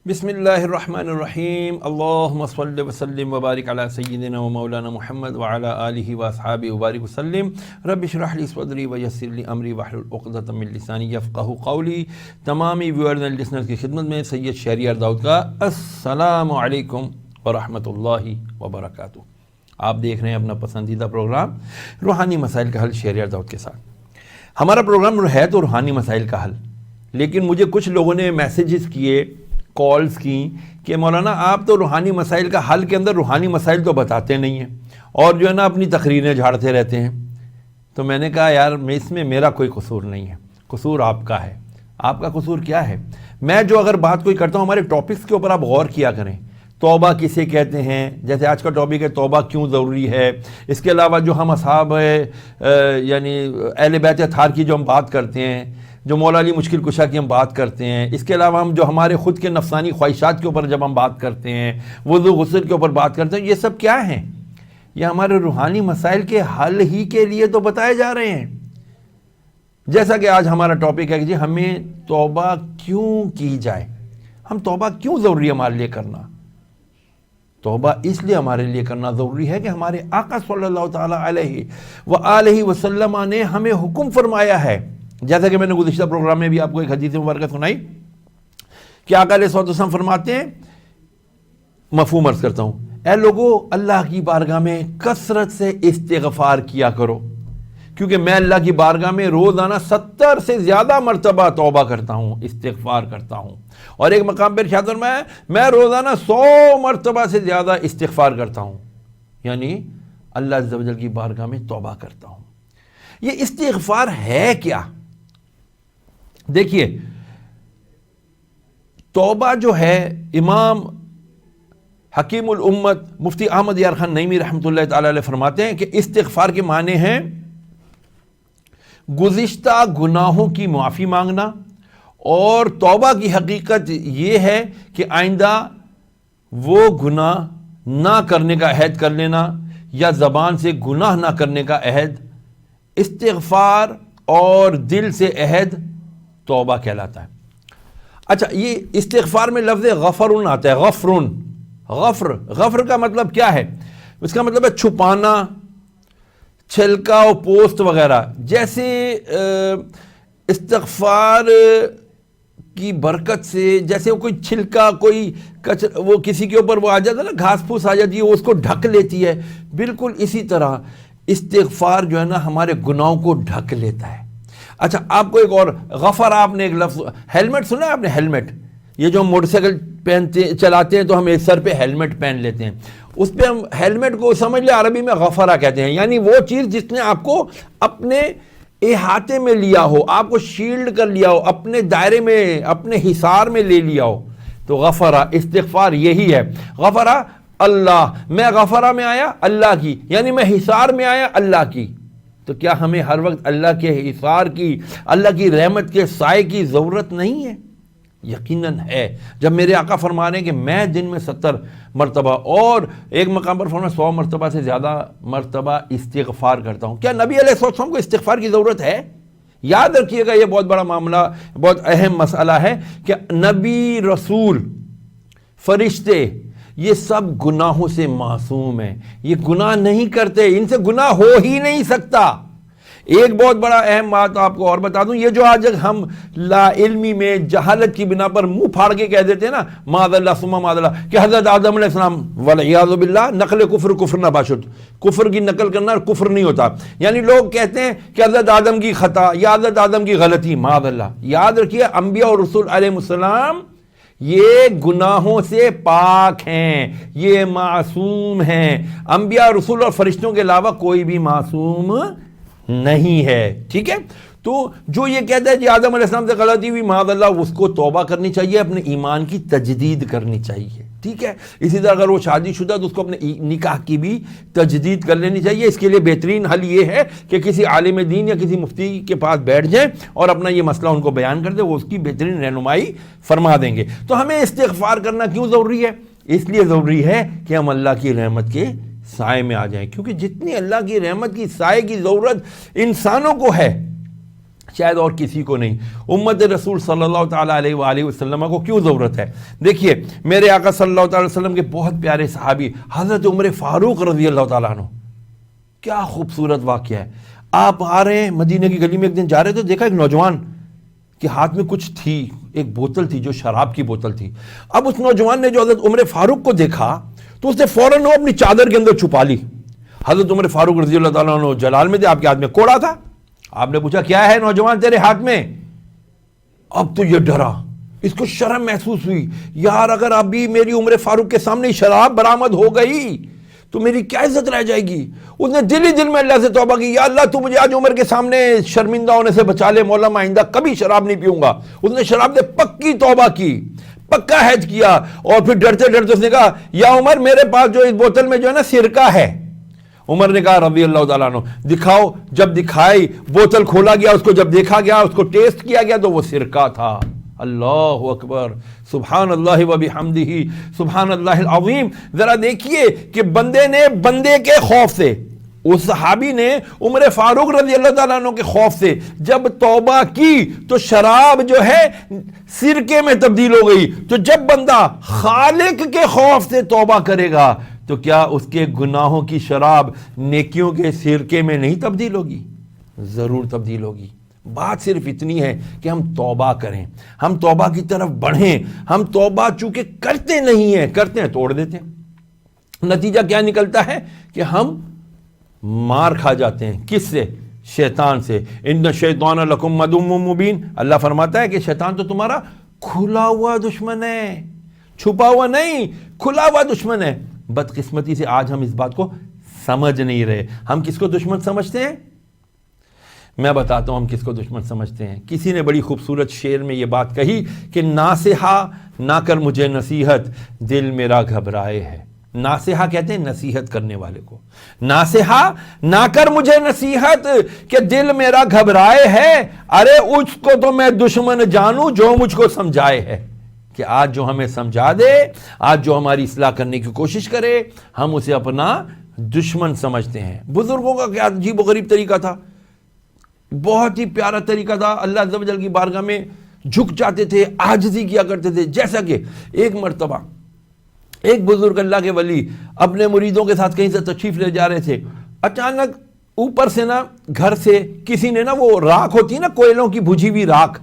بسم اللہ الرحمن الرحیم اللہم صلی وسلم وبارک علی سیدنا و مولانا محمد وعلی آلہ واصحابہ وبارک وسلم رب اشرح لی صدری ویسر لی امری واحلل عقدۃ من لسانی یفقہوا قولی۔ تمامی ویورز اینڈ لسنرز کی خدمت میں سید شہریار داؤد کا السلام علیکم ورحمۃ اللہ وبرکاتہ۔ آپ دیکھ رہے ہیں اپنا پسندیدہ پروگرام روحانی مسائل کا حل شہریار داؤد کے ساتھ۔ ہمارا پروگرام ہے تو روحانی مسائل کا حل، لیکن مجھے کچھ لوگوں نے میسیجز کیے، کالز کی کہ مولانا آپ تو روحانی مسائل کا حل کے اندر روحانی مسائل تو بتاتے نہیں ہیں اور جو ہے نا اپنی تقریریں جھاڑتے رہتے ہیں۔ تو میں نے کہا یار اس میں میرا کوئی قصور نہیں ہے، قصور آپ کا ہے۔ آپ کا قصور کیا ہے؟ میں جو اگر بات کوئی کرتا ہوں ہمارے ٹاپکس کے اوپر آپ غور کیا کریں۔ توبہ کسے کہتے ہیں؟ جیسے آج کا ٹاپک ہے توبہ کیوں ضروری ہے۔ اس کے علاوہ جو ہم اصحاب یعنی اہل بیت اطہار کی جو ہم بات کرتے ہیں، جو مولا علی مشکل کشا کی ہم بات کرتے ہیں، اس کے علاوہ ہم جو ہمارے خود کے نفسانی خواہشات کے اوپر جب ہم بات کرتے ہیں، وضو غسل کے اوپر بات کرتے ہیں، یہ سب کیا ہیں؟ یہ ہمارے روحانی مسائل کے حل ہی کے لیے تو بتائے جا رہے ہیں۔ جیسا کہ آج ہمارا ٹاپک ہے کہ جی ہمیں توبہ کیوں کی جائے، ہم توبہ کیوں ضروری ہے ہمارے لیے کرنا؟ توبہ اس لیے ہمارے لیے کرنا ضروری ہے کہ ہمارے آقا صلی اللہ تعالیٰ علیہ وآلہ وسلم نے ہمیں حکم فرمایا ہے، جیسا کہ میں نے گزشتہ پروگرام میں بھی آپ کو ایک حدیث مبارکہ سنائی کہ آقا علیہ الصلوۃ والسلام فرماتے ہیں، مفہوم عرض کرتا ہوں، اے لوگو اللہ کی بارگاہ میں کثرت سے استغفار کیا کرو، کیونکہ میں اللہ کی بارگاہ میں روزانہ 70 سے زیادہ مرتبہ توبہ کرتا ہوں، استغفار کرتا ہوں۔ اور ایک مقام پر ارشاد فرمایا میں روزانہ 100 مرتبہ سے زیادہ استغفار کرتا ہوں، یعنی اللہ عز و جل کی بارگاہ میں توبہ کرتا ہوں۔ یہ استغفار ہے کیا؟ دیکھیے، توبہ جو ہے امام حکیم الامت مفتی احمد یار خان نعیمی رحمۃ اللہ تعالی علیہ فرماتے ہیں کہ استغفار کے معنی ہیں گزشتہ گناہوں کی معافی مانگنا، اور توبہ کی حقیقت یہ ہے کہ آئندہ وہ گناہ نہ کرنے کا عہد کر لینا یا زبان سے گناہ نہ کرنے کا عہد۔ استغفار اور دل سے عہد توبہ کہلاتا ہے۔ اچھا، یہ استغفار میں لفظ غفرن آتا ہے، غفر کا مطلب کیا ہے؟ اس کا مطلب ہے چھپانا، چھلکا و پوست وغیرہ۔ جیسے استغفار کی برکت سے جیسے وہ کوئی چھلکا، کوئی وہ کسی کے اوپر وہ آ جاتا ہے نا، گھاس پھوس آ جاتی ہے، وہ اس کو ڈھک لیتی ہے، بالکل اسی طرح استغفار جو ہے نا ہمارے گناہوں کو ڈھک لیتا ہے۔ اچھا، آپ کو ایک اور غفر، آپ نے ایک لفظ ہیلمٹ سنا ہے آپ نے؟ ہیلمٹ، یہ جو ہم موٹر سائیکل چلاتے ہیں تو ہم ایک سر پہ ہیلمٹ پہن لیتے ہیں، اس پہ ہم ہیلمٹ کو سمجھ لیں عربی میں غفرہ کہتے ہیں، یعنی وہ چیز جس نے آپ کو اپنے احاطے میں لیا ہو، آپ کو شیلڈ کر لیا ہو، اپنے دائرے میں، اپنے حصار میں لے لیا ہو، تو غفرہ استغفار یہی ہے۔ غفرہ اللہ، میں غفرہ میں آیا اللہ کی، یعنی میں حصار میں آیا اللہ کی۔ تو کیا ہمیں ہر وقت اللہ کے حصار کی، اللہ کی رحمت کے سائے کی ضرورت نہیں ہے؟ یقیناً ہے۔ جب میرے آقا فرما رہے ہیں کہ میں دن میں 70 مرتبہ اور ایک مقام پر فرمایا 100 مرتبہ سے زیادہ مرتبہ استغفار کرتا ہوں، کیا نبی علیہ السلام کو استغفار کی ضرورت ہے؟ یاد رکھیے گا، یہ بہت بڑا معاملہ، بہت اہم مسئلہ ہے کہ نبی، رسول، فرشتے، یہ سب گناہوں سے معصوم ہیں، یہ گناہ نہیں کرتے، ان سے گناہ ہو ہی نہیں سکتا۔ ایک بہت بڑا اہم بات آپ کو اور بتا دوں، یہ جو آج ہم لا علمی میں جہالت کی بنا پر منہ پھاڑ کے کہہ دیتے ہیں نا معاذ اللہ ثم معاذ اللہ، کہ حضرت آدم علیہ السلام والعیاذ باللہ نقل کفر نہ باشد، کفر کی نقل کرنا کفر نہیں ہوتا، یعنی لوگ کہتے ہیں کہ حضرت آدم کی خطا یا حضرت آدم کی غلطی، معاذ اللہ۔ یاد رکھیے، انبیاء اور رسول علیہ السلام یہ گناہوں سے پاک ہیں، یہ معصوم ہیں۔ انبیاء، رسول اور فرشتوں کے علاوہ کوئی بھی معصوم نہیں ہے، ٹھیک ہے؟ تو جو یہ کہتا ہے کہ آدم علیہ السلام سے غلطی ہوئی، معاذ اللہ، اس کو توبہ کرنی چاہیے، اپنے ایمان کی تجدید کرنی چاہیے۔ ٹھیک ہے. اسی طرح اگر وہ شادی شدہ تو اس کو اپنے نکاح کی بھی تجدید کر لینی چاہیے. اس کے لیے بہترین حل یہ ہے کہ کسی عالم دین یا کسی مفتی کے پاس بیٹھ جائیں اور اپنا یہ مسئلہ ان کو بیان کر دیں, وہ اس کی بہترین رہنمائی فرما دیں گے. تو ہمیں استغفار کرنا کیوں ضروری ہے؟ اس لیے ضروری ہے کہ ہم اللہ کی رحمت کے سائے میں آ جائیں, کیونکہ جتنی اللہ کی رحمت کی سائے کی ضرورت انسانوں کو ہے شاید اور کسی کو نہیں. امت رسول صلی اللہ تعالیٰ علیہ وآلہ وسلم کو کیوں ضرورت ہے؟ دیکھیے میرے آقا صلی اللہ تعالیٰ علیہ وسلم کے بہت پیارے صحابی حضرت عمر فاروق رضی اللہ تعالیٰ عنہ, کیا خوبصورت واقعہ ہے. آپ آ رہے ہیں مدینہ کی گلی میں, ایک دن جا رہے تو دیکھا ایک نوجوان کے ہاتھ میں کچھ تھی, ایک بوتل تھی جو شراب کی بوتل تھی. اب اس نوجوان نے جو حضرت عمر فاروق کو دیکھا تو اس نے فوراً وہ اپنی چادر کے اندر چھپا لی. حضرت عمر فاروق رضی اللہ تعالیٰ عنہ جلال میں تھے, آپ کے ہاتھ میں کوڑا تھا. آپ نے پوچھا کیا ہے نوجوان تیرے ہاتھ میں؟ اب تو یہ ڈرا, اس کو شرم محسوس ہوئی, یار اگر ابھی میری عمر فاروق کے سامنے شراب برآمد ہو گئی تو میری کیا عزت رہ جائے گی. اس نے دل ہی دل میں اللہ سے توبہ کی, یا اللہ تو مجھے آج عمر کے سامنے شرمندہ ہونے سے بچا لے, مولا میں آئندہ کبھی شراب نہیں پیوں گا. اس نے شراب سے پکی توبہ کی, پکا حج کیا, اور پھر ڈرتے ڈرتے اس نے کہا یا عمر میرے پاس جو اس بوتل میں جو ہے نا سرکہ ہے. عمر نے کہا رضی اللہ تعالیٰ عنہ دکھاؤ. جب دکھائی, بوتل کھولا گیا, اس کو جب دیکھا گیا, اس کو ٹیسٹ کیا گیا تو وہ سرکہ تھا. اللہ اکبر, سبحان اللہ و بحمدہ, سبحان اللہ العظیم. ذرا دیکھیے کہ بندے نے بندے کے خوف سے, اس صحابی نے عمر فاروق رضی اللہ تعالیٰ عنہ کے خوف سے جب توبہ کی تو شراب جو ہے سرکے میں تبدیل ہو گئی. تو جب بندہ خالق کے خوف سے توبہ کرے گا تو کیا اس کے گناہوں کی شراب نیکیوں کے سرکے میں نہیں تبدیل ہوگی؟ ضرور تبدیل ہوگی. بات صرف اتنی ہے کہ ہم توبہ کریں, ہم توبہ کی طرف بڑھیں. ہم توبہ چونکہ کرتے نہیں ہیں, کرتے ہیں توڑ دیتے ہیں. نتیجہ کیا نکلتا ہے کہ ہم مار کھا جاتے ہیں. کس سے؟ شیطان سے. ان الشیطان لکم عدو مبین. اللہ فرماتا ہے کہ شیطان تو تمہارا کھلا ہوا دشمن ہے, چھپا ہوا نہیں, کھلا ہوا دشمن ہے. بدقسمتی سے آج ہم اس بات کو سمجھ نہیں رہے. ہم کس کو دشمن سمجھتے ہیں؟ میں بتاتا ہوں ہم کس کو دشمن سمجھتے ہیں. کسی نے بڑی خوبصورت شعر میں یہ بات کہی کہ ناصحہ نہ کر مجھے نصیحت, دل میرا گھبرائے ہے. ناصحہ کہتے ہیں نصیحت کرنے والے کو. ناصحہ نہ کر مجھے نصیحت کہ دل میرا گھبرائے ہے, ارے اس کو تو میں دشمن جانوں جو مجھ کو سمجھائے ہے. کہ آج جو ہمیں سمجھا دے, آج جو ہماری اصلاح کرنے کی کوشش کرے, ہم اسے اپنا دشمن سمجھتے ہیں. بزرگوں کا کیا عجیب و غریب طریقہ تھا, بہت ہی پیارا طریقہ تھا. اللہ عز و جل کی بارگاہ میں جھک جاتے تھے, عاجزی کیا کرتے تھے. جیسا کہ ایک مرتبہ ایک بزرگ اللہ کے ولی اپنے مریدوں کے ساتھ کہیں سے تشریف لے جا رہے تھے. اچانک اوپر سے نا گھر سے کسی نے نا, وہ راکھ ہوتی ہے نا کوئلوں کی بھجی ہوئی راکھ,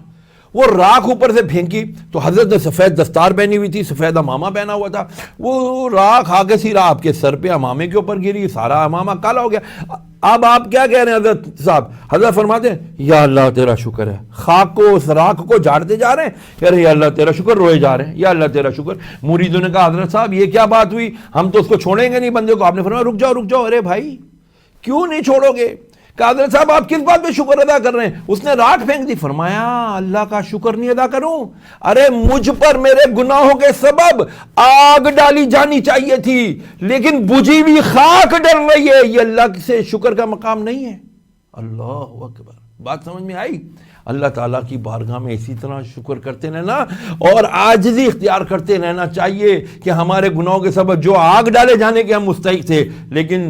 وہ راکھ اوپر سے پھینکی. تو حضرت نے سفید دستار پہنی ہوئی تھی, سفید امامہ پہنا ہوا تھا. وہ راکھ آگے سیرا آپ کے سر پہ امامے کے اوپر گری, سارا امامہ کالا ہو گیا. اب آپ کیا کہہ رہے ہیں حضرت صاحب؟ حضرت فرماتے ہیں یا اللہ تیرا شکر ہے. خاک کو, اس راکھ کو جھاڑتے جا رہے ہیں, کہہ رہے یا اللہ تیرا شکر, روئے جا رہے ہیں یا اللہ تیرا شکر. مریدوں نے کہا حضرت صاحب یہ کیا بات ہوئی, ہم تو اس کو چھوڑیں گے نہیں بندے کو. آپ نے فرمایا رک جاؤ رک جاؤ. ارے بھائی کیوں نہیں چھوڑو گے؟ کہ حضرت صاحب آپ کس بات پہ شکر ادا کر رہے ہیں؟ اس نے راکھ پھینک دی. فرمایا اللہ کا شکر نہیں ادا کروں؟ ارے مجھ پر میرے گناہوں کے سبب آگ ڈالی جانی چاہیے تھی, لیکن بجھی ہوئی خاک ڈر رہی ہے. یہ اللہ سے شکر کا مقام نہیں ہے. اللہ اکبر. بات سمجھ میں آئی؟ اللہ تعالیٰ کی بارگاہ میں اسی طرح شکر کرتے رہنا اور عاجزی اختیار کرتے رہنا چاہیے کہ ہمارے گناہوں کے سبب جو آگ ڈالے جانے کے ہم مستحق تھے, لیکن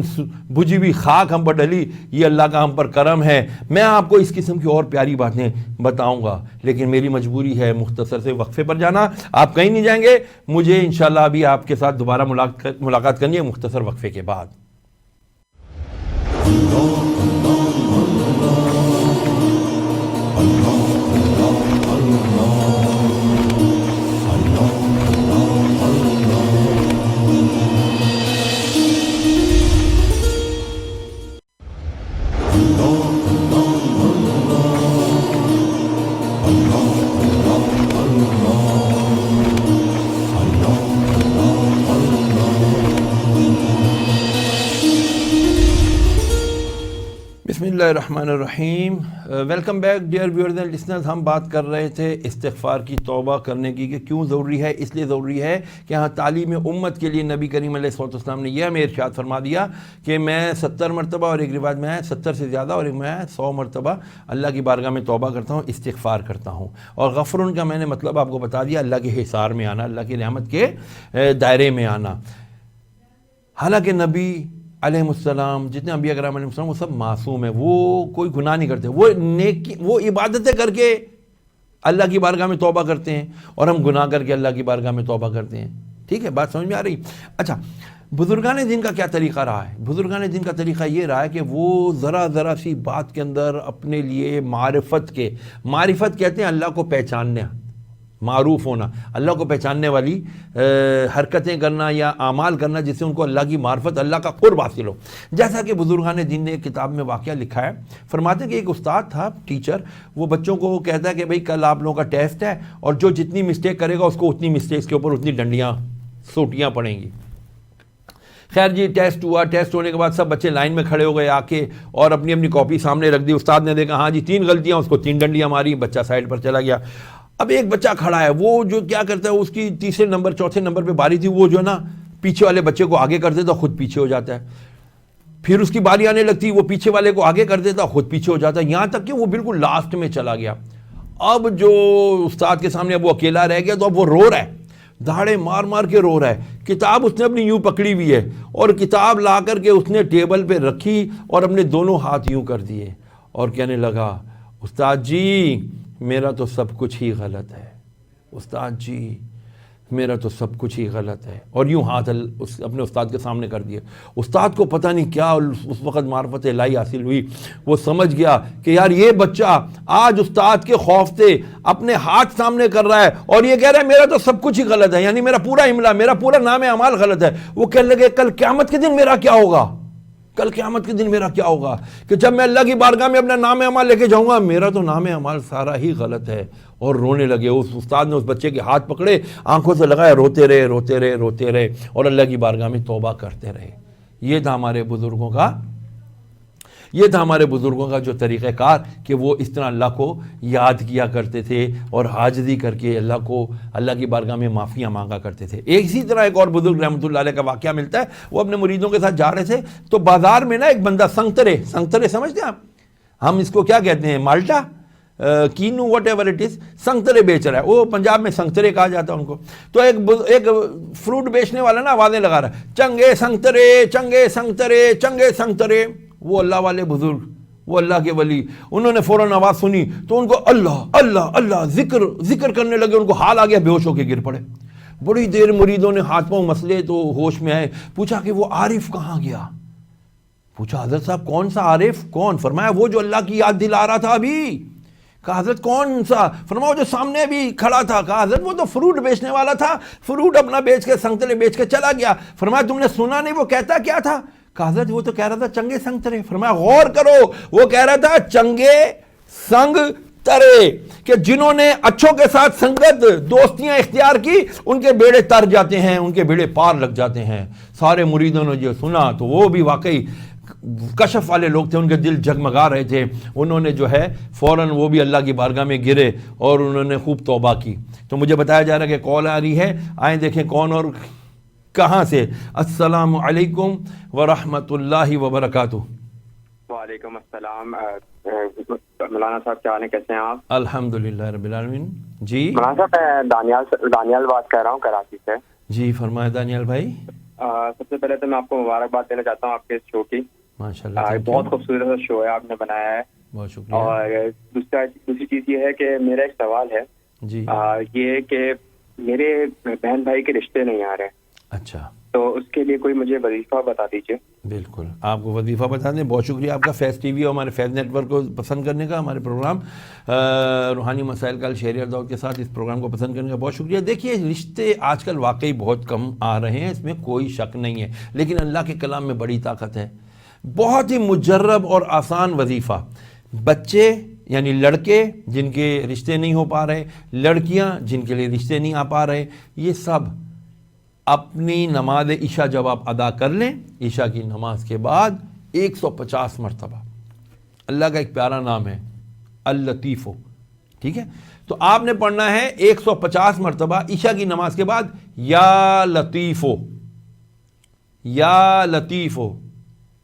بجھی ہوئی خاک ہم پر ڈلی, یہ اللہ کا ہم پر کرم ہے. میں آپ کو اس قسم کی اور پیاری باتیں بتاؤں گا, لیکن میری مجبوری ہے مختصر سے وقفے پر جانا. آپ کہیں نہیں جائیں گے, مجھے انشاءاللہ ابھی آپ کے ساتھ دوبارہ ملاقات کرنی ہے مختصر وقفے کے بعد. بسم اللہ الرحمن الرحیم. Welcome back dear viewers and listeners. ہم بات کر رہے تھے استغفار کی، توبہ کرنے کی، کہ کیوں ضروری ہے. اس لیے ضروری ہے کہ ہاں تعلیم امت کے لیے نبی کریم علیہ الصلوۃ والسلام نے یہ ہمیں ارشاد فرما دیا کہ میں 70 مرتبہ، اور ایک روایت میں ہے 70 سے زیادہ، اور ایک میں 100 مرتبہ اللہ کی بارگاہ میں توبہ کرتا ہوں، استغفار کرتا ہوں. اور غفرن کا میں نے مطلب آپ کو بتا دیا، اللہ کے حصار میں آنا، اللہ کی رحمت کے دائرے میں آنا. حالانکہ نبی علیہ السلام، جتنے انبیاء کرام علیہ السلام، وہ سب معصوم ہیں، وہ کوئی گناہ نہیں کرتے، وہ نیکی، وہ عبادتیں کر کے اللہ کی بارگاہ میں توبہ کرتے ہیں، اور ہم گناہ کر کے اللہ کی بارگاہ میں توبہ کرتے ہیں. ٹھیک ہے، بات سمجھ میں آ رہی؟ اچھا، بزرگان دین کا کیا طریقہ رہا ہے؟ بزرگان دین کا طریقہ یہ رہا ہے کہ وہ ذرا سی بات کے اندر اپنے لیے معرفت کہتے ہیں اللہ کو پہچاننا، معروف ہونا، اللہ کو پہچاننے والی حرکتیں کرنا یا اعمال کرنا، جس سے ان کو اللہ کی معرفت، اللہ کا قرب حاصل ہو. جیسا کہ بزرگان دین نے ایک کتاب میں واقعہ لکھا ہے. فرماتے ہیں کہ ایک استاد تھا، ٹیچر، وہ بچوں کو کہتا ہے کہ بھئی کل آپ لوگوں کا ٹیسٹ ہے، اور جو جتنی مسٹیک کرے گا اس کو اتنی مسٹیکس کے اوپر اتنی ڈنڈیاں، سوٹیاں پڑیں گی. خیر جی، ٹیسٹ ہوا. ٹیسٹ ہونے کے بعد سب بچے لائن میں کھڑے ہو گئے آ کے، اور اپنی اپنی کاپی سامنے رکھ دی. استاد نے دیکھا ہاں جی 3 غلطیاں، اس کو 3 ڈنڈیاں ماری. بچہ سائڈ پر چلا گیا. اب ایک بچہ کھڑا ہے، وہ جو کیا کرتا ہے، اس کی تیسرے نمبر 4تھے نمبر پہ باری تھی، وہ جو ہے نا پیچھے والے بچے کو آگے کر دیتا، خود پیچھے ہو جاتا ہے. پھر اس کی باری آنے لگتی، وہ پیچھے والے کو آگے کر دیتا، خود پیچھے ہو جاتا ہے، یہاں تک کہ وہ بالکل لاسٹ میں چلا گیا. اب جو استاد کے سامنے اب وہ اکیلا رہ گیا، تو اب وہ رو رہا ہے، دھاڑے مار مار کے رو رہا ہے. کتاب اس نے اپنی یوں پکڑی ہوئی ہے، اور کتاب لا کر کے اس نے ٹیبل پہ رکھی اور اپنے دونوں ہاتھ یوں کر دیے، اور کہنے لگا استاد جی میرا تو سب کچھ ہی غلط ہے، استاد جی میرا تو سب کچھ ہی غلط ہے. اور یوں ہاتھ اپنے استاد کے سامنے کر دیے. استاد کو پتہ نہیں کیا اس وقت معرفت الہی حاصل ہوئی. وہ سمجھ گیا کہ یار یہ بچہ آج استاد کے خوف سے اپنے ہاتھ سامنے کر رہا ہے، اور یہ کہہ رہا ہے میرا تو سب کچھ ہی غلط ہے، یعنی میرا پورا املا، میرا پورا نام اعمال غلط ہے. وہ کہنے لگے کل قیامت کے دن میرا کیا ہوگا، کل قیامت کے دن میرا کیا ہوگا، کہ جب میں اللہ کی بارگاہ میں اپنا نام اعمال لے کے جاؤں گا، میرا تو نام اعمال سارا ہی غلط ہے. اور رونے لگے. اس استاد نے اس بچے کے ہاتھ پکڑے، آنکھوں سے لگائے، روتے رہے، اور اللہ کی بارگاہ میں توبہ کرتے رہے. یہ تھا ہمارے بزرگوں کا جو طریقہ کار، کہ وہ اس طرح اللہ کو یاد کیا کرتے تھے، اور عاجزی کر کے اللہ کی بارگاہ میں معافیاں مانگا کرتے تھے. اسی طرح ایک اور بزرگ رحمۃ اللہ علیہ کا واقعہ ملتا ہے. وہ اپنے مریدوں کے ساتھ جا رہے تھے، تو بازار میں نا ایک بندہ سنگترے سمجھتے ہیں آپ، ہم اس کو کیا کہتے ہیں، مالٹا، کینو، واٹ ایور اٹ از، سنگترے بیچ رہا ہے. وہ پنجاب میں سنگترے کہا جاتا ہے ان کو. تو ایک فروٹ بیچنے والا نا آوازیں لگا رہا ہے، چنگے سنگترے، چنگے سنگترے، چنگے سنگترے. وہ اللہ والے بزرگ، وہ اللہ کے ولی، انہوں نے فوراً آواز سنی تو ان کو اللہ اللہ اللہ ذکر کرنے لگے. ان کو حال آ گیا، بے ہوش ہو کے گر پڑے. بڑی دیر مریدوں نے ہاتھ پاؤں مسلے تو ہوش میں آئے. پوچھا کہ وہ عارف کہاں گیا؟ پوچھا حضرت صاحب کون سا عارف؟ کون؟ فرمایا وہ جو اللہ کی یاد دلا رہا تھا ابھی. کہا حضرت کون سا؟ فرمایا جو سامنے بھی کھڑا تھا. کہا حضرت وہ تو فروٹ بیچنے والا تھا، فروٹ اپنا بیچ کے، سنگترے بیچ کے چلا گیا. فرمایا تم نے سنا نہیں وہ کہتا کیا تھا؟ کہا حضرت وہ تو کہہ رہا تھا چنگے سنگترے. فرمایا غور کرو، وہ کہہ رہا تھا چنگے سنگ ترے، کہ جنہوں نے اچھوں کے ساتھ سنگت، دوستیاں اختیار کی، ان کے بیڑے تر جاتے ہیں، ان کے بیڑے پار لگ جاتے ہیں. سارے مریدوں نے جو سنا تو وہ بھی واقعی کشف والے لوگ تھے، ان کے دل جگمگا رہے تھے. انہوں نے جو ہے فوراً وہ بھی اللہ کی بارگاہ میں گرے، اور انہوں نے خوب توبہ کی. تو مجھے بتایا جا رہا ہے کہ کال آ رہی ہے، آئیں دیکھیں کون اور کہاں سے. السلام علیکم ورحمۃ اللہ وبرکاتہ. وعلیکم السلام. مولانا صاحب کیا حال ہے، کیسے ہیں آپ؟ الحمدللہ رب العالمین. جی مولانا صاحب میں دانیال بات کر رہا ہوں کراچی سے. جی فرمائے دانیال بھائی. سب سے پہلے تو میں آپ کو مبارکباد دینا چاہتا ہوں آپ کے اس شو کی. ماشاءاللہ بہت خوبصورت شو ہے آپ نے بنایا ہے. بہت شکریہ. اور دوسری چیز یہ ہے کہ میرا ایک سوال ہے. جی یہ کہ میرے بہن بھائی کے رشتے نہیں آ رہے. اچھا، تو اس کے لیے کوئی مجھے وظیفہ بتا دیجیے. بالکل آپ کو وظیفہ بتا دیں. بہت شکریہ آپ کا فیض ٹی وی اور ہمارے فیض نیٹ ورک کو پسند کرنے کا، ہمارے پروگرام روحانی مسائل کا شہریار دور کے ساتھ اس پروگرام کو پسند کرنے کا بہت شکریہ. دیکھیے رشتے آج کل واقعی بہت کم آ رہے ہیں، اس میں کوئی شک نہیں ہے، لیکن اللہ کے کلام میں بڑی طاقت ہے. بہت ہی مجرب اور آسان وظیفہ. بچے یعنی لڑکے جن کے رشتے نہیں ہو پا رہے، لڑکیاں جن کے لیے رشتے نہیں آ پا رہے، یہ سب اپنی نماز عشاء جب آپ ادا کر لیں، عشاء کی نماز کے بعد 150 مرتبہ اللہ کا ایک پیارا نام ہے اللطیف، ٹھیک ہے؟ تو آپ نے پڑھنا ہے 150 مرتبہ عشاء کی نماز کے بعد یا لطیفو، یا لطیفو،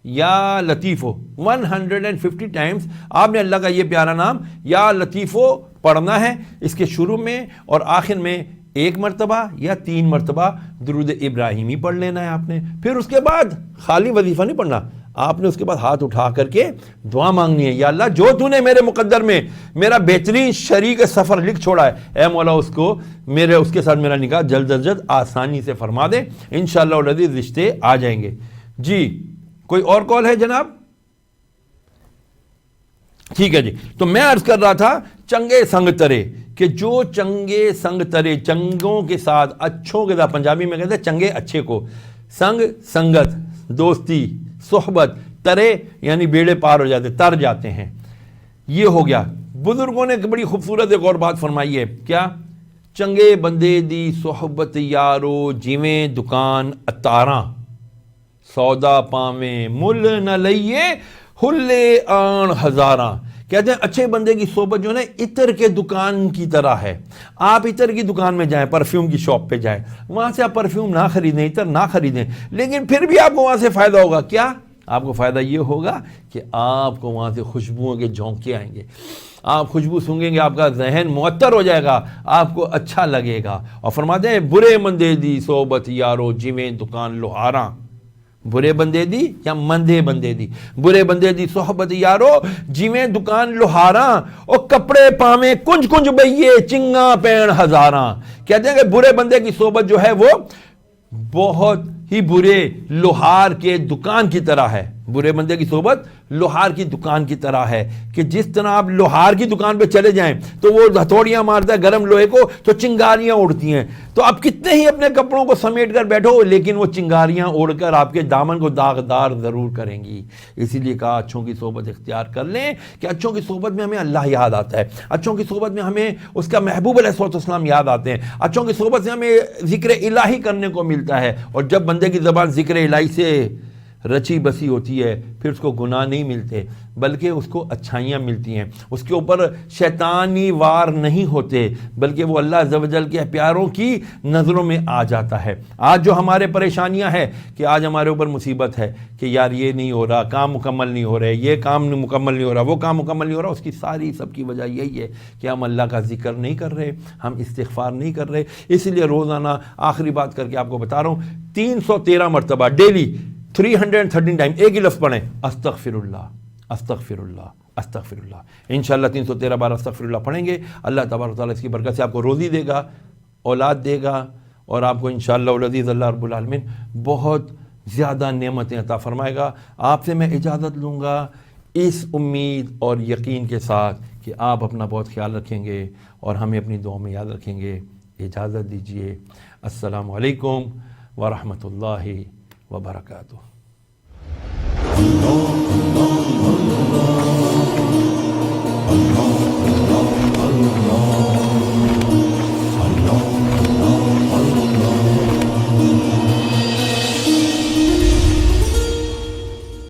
یا لطیفو 150 ٹائمز آپ نے اللہ کا یہ پیارا نام یا لطیفو پڑھنا ہے۔ اس کے شروع میں اور آخر میں 1 مرتبہ یا 3 مرتبہ درود ابراہیمی پڑھ لینا ہے آپ نے۔ پھر اس کے بعد خالی وظیفہ نہیں پڑھنا، آپ نے اس کے بعد ہاتھ اٹھا کر کے دعا مانگنی ہے، یا اللہ جو تو نے میرے مقدر میں میرا بہترین شریک سفر لکھ چھوڑا ہے، اے مولا اس کے ساتھ میرا نکاح جلد از جلد آسانی سے فرما دے، انشاءاللہ العزیز رشتے آ جائیں گے۔ جی کوئی اور کال ہے جناب؟ ٹھیک ہے جی، تو میں عرض کر رہا تھا چنگے سنگ ترے، کہ جو چنگے سنگ ترے، چنگوں کے ساتھ، اچھوں کے ساتھ، پنجابی میں کہتے ہیں چنگے اچھے کو، سنگ سنگت، دوستی، صحبت، ترے یعنی بیڑے پار ہو جاتے، تر جاتے ہیں، یہ ہو گیا۔ بزرگوں نے بڑی خوبصورت ایک اور بات فرمائی ہے، کیا؟ چنگے بندے دی صحبت یارو جویں دکان اتاراں، سودا پاویں مل نہ لئیے ہلے آن ہزاراں۔ کہتے ہیں اچھے بندے کی صحبت جو ہے نا عطر کے دکان کی طرح ہے۔ آپ عطر کی دکان میں جائیں، پرفیوم کی شاپ پہ جائیں، وہاں سے آپ پرفیوم نہ خریدیں، عطر نہ خریدیں، لیکن پھر بھی آپ کو وہاں سے فائدہ ہوگا۔ کیا آپ کو فائدہ یہ ہوگا کہ آپ کو وہاں سے خوشبوؤں کے جھونکے آئیں گے، آپ خوشبو سونگیں گے، آپ کا ذہن معطر ہو جائے گا، آپ کو اچھا لگے گا۔ اور فرماتے ہیں برے مندے دی صحبت یارو جویں دکان لوہاراں، برے بندے دی یا مندے بندے دی، برے بندے دی صحبت یارو جویں دکان لوہاراں، او کپڑے پاویں کنج کنج بئیے چنگا پین ہزاراں۔ کہتے ہیں کہ برے بندے کی صحبت جو ہے وہ بہت ہی برے لوہار کے دکان کی طرح ہے۔ برے بندے کی صحبت لوہار کی دکان کی طرح ہے، کہ جس طرح آپ لوہار کی دکان پہ چلے جائیں تو وہ ہتھوڑیاں مارتا ہے گرم لوہے کو تو چنگاریاں اڑتی ہیں، تو آپ کتنے ہی اپنے کپڑوں کو سمیٹ کر بیٹھو لیکن وہ چنگاریاں اڑ کر آپ کے دامن کو داغدار ضرور کریں گی۔ اسی لیے کہا اچھوں کی صحبت اختیار کر لیں، کہ اچھوں کی صحبت میں ہمیں اللہ یاد آتا ہے، اچھوں کی صحبت میں ہمیں اس کا محبوب علیہ السلام یاد آتے ہیں، اچھوں کی صحبت سے ہمیں ذکر الہی کرنے کو ملتا ہے، اور جب بندے کی زبان ذکر الہی سے رچی بسی ہوتی ہے پھر اس کو گناہ نہیں ملتے بلکہ اس کو اچھائیاں ملتی ہیں، اس کے اوپر شیطانی وار نہیں ہوتے بلکہ وہ اللہ عز و جل کے پیاروں کی نظروں میں آ جاتا ہے۔ آج جو ہمارے پریشانیاں ہیں کہ آج ہمارے اوپر مصیبت ہے کہ یار یہ نہیں ہو رہا، کام مکمل نہیں ہو رہے، یہ کام مکمل نہیں ہو رہا، وہ کام مکمل نہیں ہو رہا، اس کی ساری سب کی وجہ یہی ہے کہ ہم اللہ کا ذکر نہیں کر رہے، ہم استغفار نہیں کر رہے۔ اس لیے روزانہ آخری بات کر کے آپ کو بتا رہا ہوں 313 مرتبہ ڈیلی 313 ٹائم ایک ہی لفظ پڑھیں، استغفر اللہ استغفر اللہ استغفر اللہ۔ انشاءاللہ 313 بار استغفر اللہ پڑھیں گے، اللہ تبارک و تعالیٰ اس کی برکت سے آپ کو روزی دے گا، اولاد دے گا، اور آپ کو انشاءاللہ العزیز اللہ رب العالمین بہت زیادہ نعمتیں عطا فرمائے گا۔ آپ سے میں اجازت لوں گا اس امید اور یقین کے ساتھ کہ آپ اپنا بہت خیال رکھیں گے اور ہمیں اپنی دعاؤں میں یاد رکھیں گے۔ اجازت دیجیے، السلام علیکم ورحمۃ اللہ وبرکاتہ۔